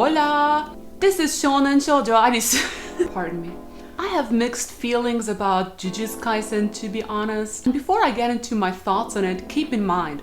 Hola! This is Shonen Shoujo Alice. Pardon me. I have mixed feelings about Jujutsu Kaisen, to be honest. And before I get into my thoughts on it, keep in mind,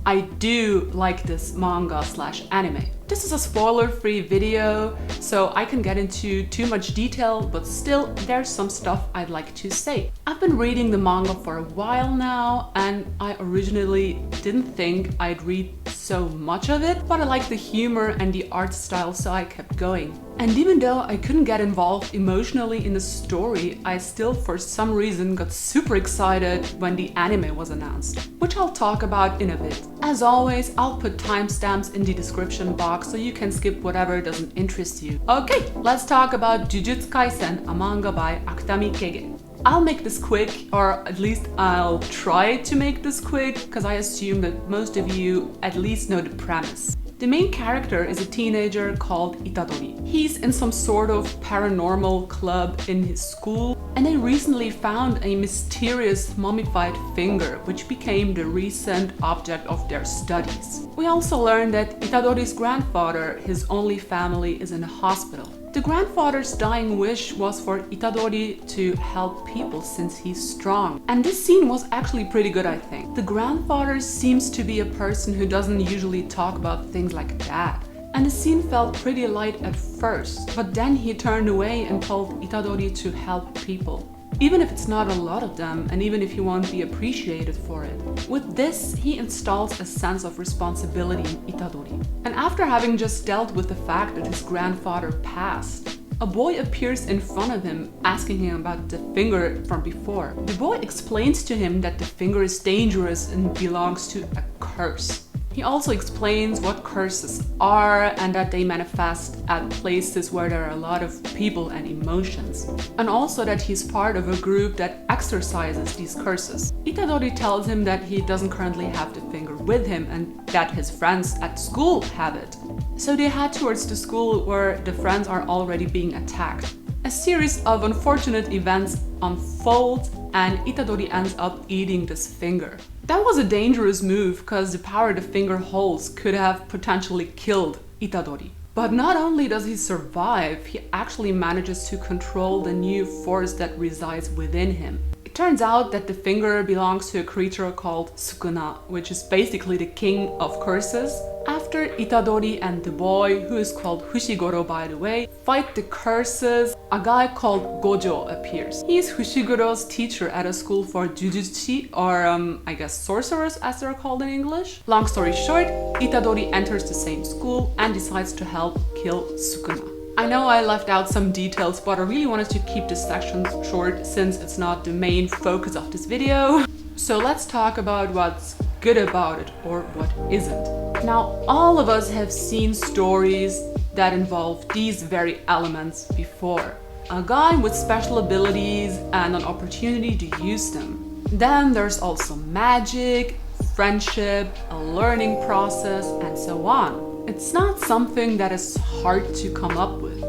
I do like this manga/anime. This is a spoiler-free video, so I can get into too much detail, but still, there's some stuff I'd like to say. I've been reading the manga for a while now, and I originally didn't think I'd read so much of it, but I like the humor and the art style, so I kept going. And even though I couldn't get involved emotionally in the story, I still for some reason got super excited when the anime was announced, which I'll talk about in a bit. As always, I'll put timestamps in the description box so you can skip whatever doesn't interest you. Okay, let's talk about Jujutsu Kaisen, a manga by Akutami Kege. I'll make this quick, or at least I'll try to make this quick, because I assume that most of you at least know the premise. The main character is a teenager called Itadori. He's in some sort of paranormal club in his school, and they recently found a mysterious mummified finger, which became the recent object of their studies. We also learn that Itadori's grandfather, his only family, is in a hospital. The grandfather's dying wish was for Itadori to help people since he's strong. And this scene was actually pretty good, I think. The grandfather seems to be a person who doesn't usually talk about things like that. And the scene felt pretty light at first, but then he turned away and told Itadori to help people. Even if it's not a lot of them, and even if he won't be appreciated for it. With this, he installs a sense of responsibility in Itadori. And after having just dealt with the fact that his grandfather passed, a boy appears in front of him, asking him about the finger from before. The boy explains to him that the finger is dangerous and belongs to a curse. He also explains what curses are and that they manifest at places where there are a lot of people and emotions. And also that he's part of a group that exorcises these curses. Itadori tells him that he doesn't currently have the finger with him and that his friends at school have it. So they head towards the school where the friends are already being attacked. A series of unfortunate events unfold and Itadori ends up eating this finger. That was a dangerous move because the power the finger holds could have potentially killed Itadori. But not only does he survive, he actually manages to control the new force that resides within him. It turns out that the finger belongs to a creature called Sukuna, which is basically the king of curses. After Itadori and the boy, who is called Fushiguro by the way, fight the curses, a guy called Gojo appears. He is Fushiguro's teacher at a school for Jujutsu, or I guess sorcerers as they're called in English. Long story short, Itadori enters the same school and decides to help kill Sukuna. I know I left out some details, but I really wanted to keep this section short since it's not the main focus of this video. So let's talk about what's good about it or what isn't. Now, all of us have seen stories that involve these very elements before. A guy with special abilities and an opportunity to use them. Then there's also magic, friendship, a learning process, and so on. It's not something that is hard to come up with.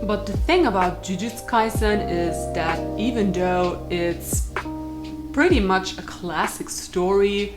But the thing about Jujutsu Kaisen is that even though it's pretty much a classic story,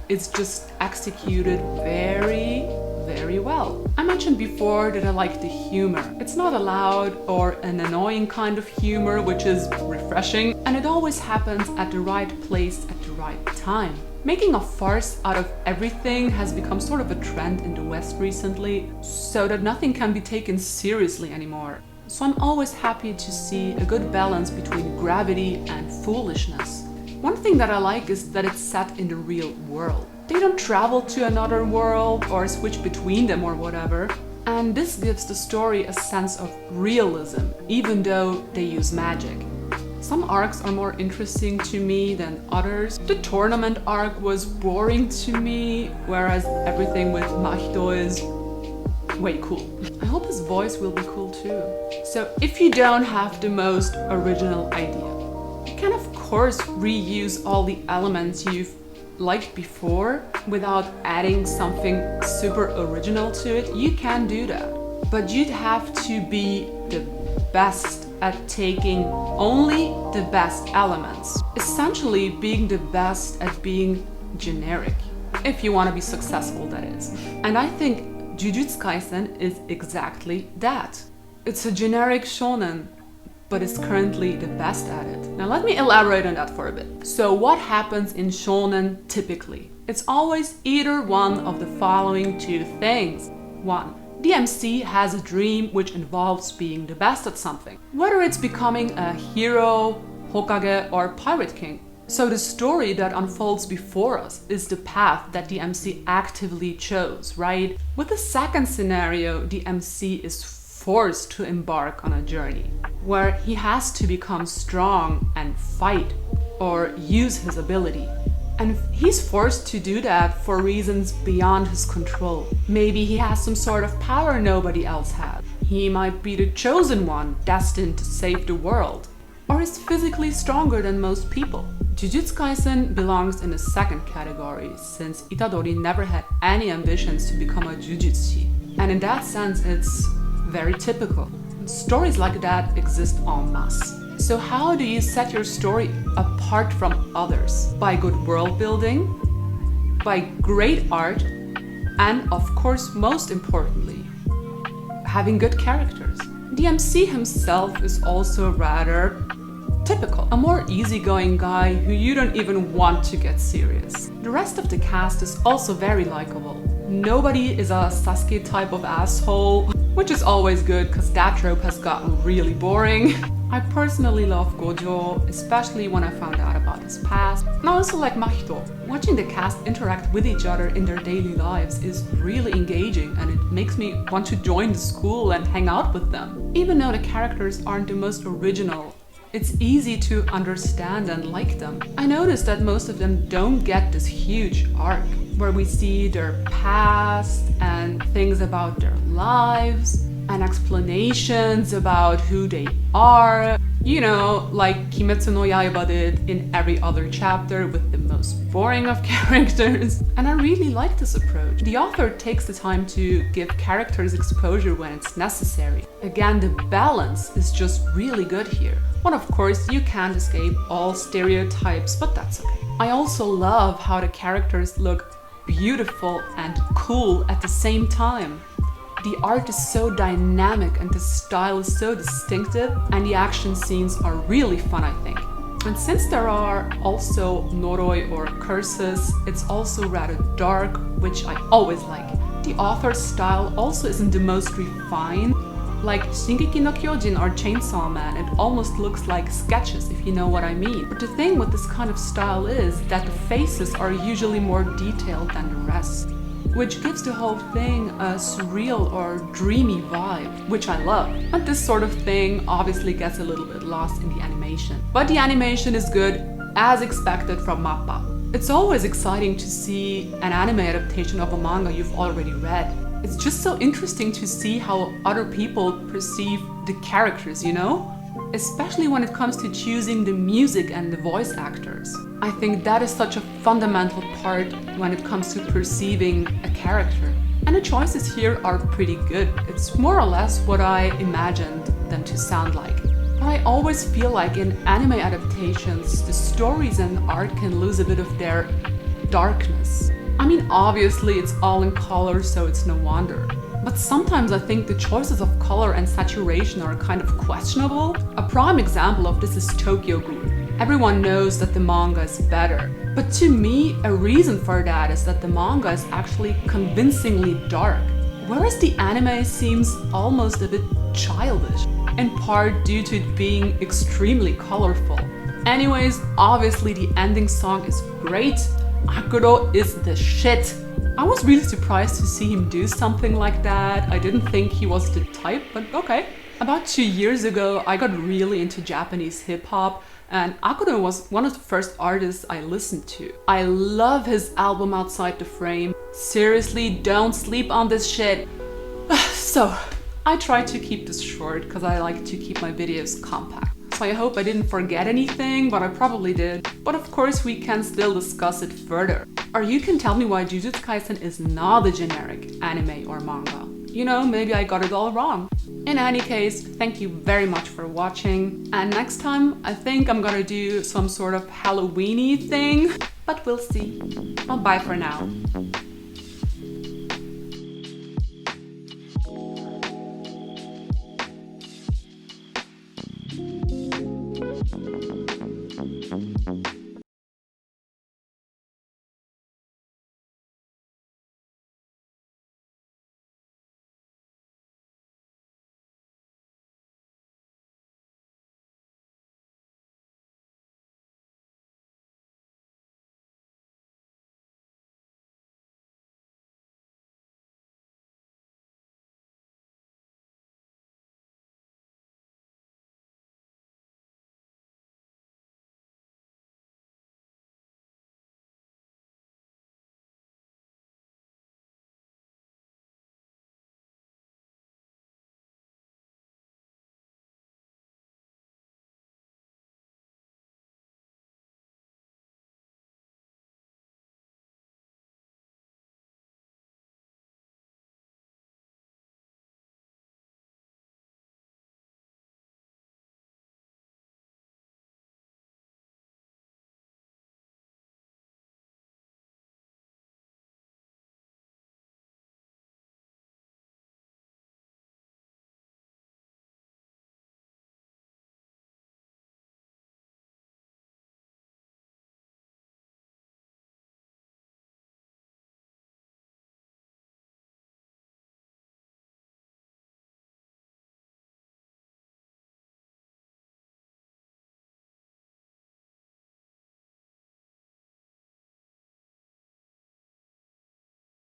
it's just executed very, very well. I mentioned before that I like the humor. It's not a loud or an annoying kind of humor, which is refreshing, and it always happens at the right place at the right time. Making a farce out of everything has become sort of a trend in the West recently, so that nothing can be taken seriously anymore. So I'm always happy to see a good balance between gravity and foolishness. One thing that I like is that it's set in the real world. They don't travel to another world or switch between them or whatever. And this gives the story a sense of realism, even though they use magic. Some arcs are more interesting to me than others. The tournament arc was boring to me, whereas everything with Mahito is way cool. I hope his voice will be cool too. So if you don't have the most original idea, you can of course reuse all the elements you've liked before without adding something super original to it. You can do that, but you'd have to be the best at taking only the best elements. Essentially being the best at being generic. If you want to be successful, that is. And I think Jujutsu Kaisen is exactly that. It's a generic shonen, but is currently the best at it. Now let me elaborate on that for a bit. So what happens in shonen typically? It's always either one of the following two things. 1. The MC has a dream which involves being the best at something. Whether it's becoming a hero, Hokage, or Pirate King. So the story that unfolds before us is the path that the MC actively chose, right? With the second scenario, the MC is forced to embark on a journey where he has to become strong and fight or use his ability. And he's forced to do that for reasons beyond his control. Maybe he has some sort of power nobody else has. He might be the chosen one, destined to save the world. Or is physically stronger than most people. Jujutsu Kaisen belongs in the second category, since Itadori never had any ambitions to become a jujutsu. And in that sense, it's very typical. Stories like that exist en masse. So how do you set your story apart from others? By good world building, by great art, and of course, most importantly, having good characters. The MC himself is also rather typical, a more easygoing guy who you don't even want to get serious. The rest of the cast is also very likable. Nobody is a Sasuke type of asshole, which is always good because that trope has gotten really boring. I personally love Gojo, especially when I found out about his past. And I also like Mahito. Watching the cast interact with each other in their daily lives is really engaging, and it makes me want to join the school and hang out with them. Even though the characters aren't the most original, it's easy to understand and like them. I noticed that most of them don't get this huge arc where we see their past and things about their lives and explanations about who they are. You know, like Kimetsu no Yaiba did in every other chapter with the most boring of characters. And I really like this approach. The author takes the time to give characters exposure when it's necessary. Again, the balance is just really good here. But of course, you can't escape all stereotypes, but that's okay. I also love how the characters look beautiful and cool at the same time. The art is so dynamic and the style is so distinctive, and the action scenes are really fun, I think. And since there are also noroi or curses, it's also rather dark, which I always like. The author's style also isn't the most refined. Like Shingeki no Kyojin or Chainsaw Man, it almost looks like sketches, if you know what I mean. But the thing with this kind of style is that the faces are usually more detailed than the rest, which gives the whole thing a surreal or dreamy vibe, which I love. And this sort of thing obviously gets a little bit lost in the animation. But the animation is good, as expected from MAPPA. It's always exciting to see an anime adaptation of a manga you've already read. It's just so interesting to see how other people perceive the characters, you know? Especially when it comes to choosing the music and the voice actors. I think that is such a fundamental part when it comes to perceiving a character. And the choices here are pretty good. It's more or less what I imagined them to sound like. But I always feel like in anime adaptations, the stories and art can lose a bit of their darkness. I mean, obviously it's all in color, so it's no wonder. But sometimes I think the choices of color and saturation are kind of questionable. A prime example of this is Tokyo Ghoul. Everyone knows that the manga is better. But to me, a reason for that is that the manga is actually convincingly dark, whereas the anime seems almost a bit childish, in part due to it being extremely colorful. Anyways, obviously the ending song is great. Akuro is the shit. I was really surprised to see him do something like that. I didn't think he was the type, but okay. About 2 years ago, I got really into Japanese hip-hop, and Akuro was one of the first artists I listened to. I love his album Outside the Frame. Seriously, don't sleep on this shit. So, I tried to keep this short because I like to keep my videos compact. So I hope I didn't forget anything, but I probably did. But of course we can still discuss it further. Or you can tell me why Jujutsu Kaisen is not a generic anime or manga. You know, maybe I got it all wrong. In any case, thank you very much for watching. And next time, I think I'm gonna do some sort of Halloween-y thing, but we'll see. Well, bye for now.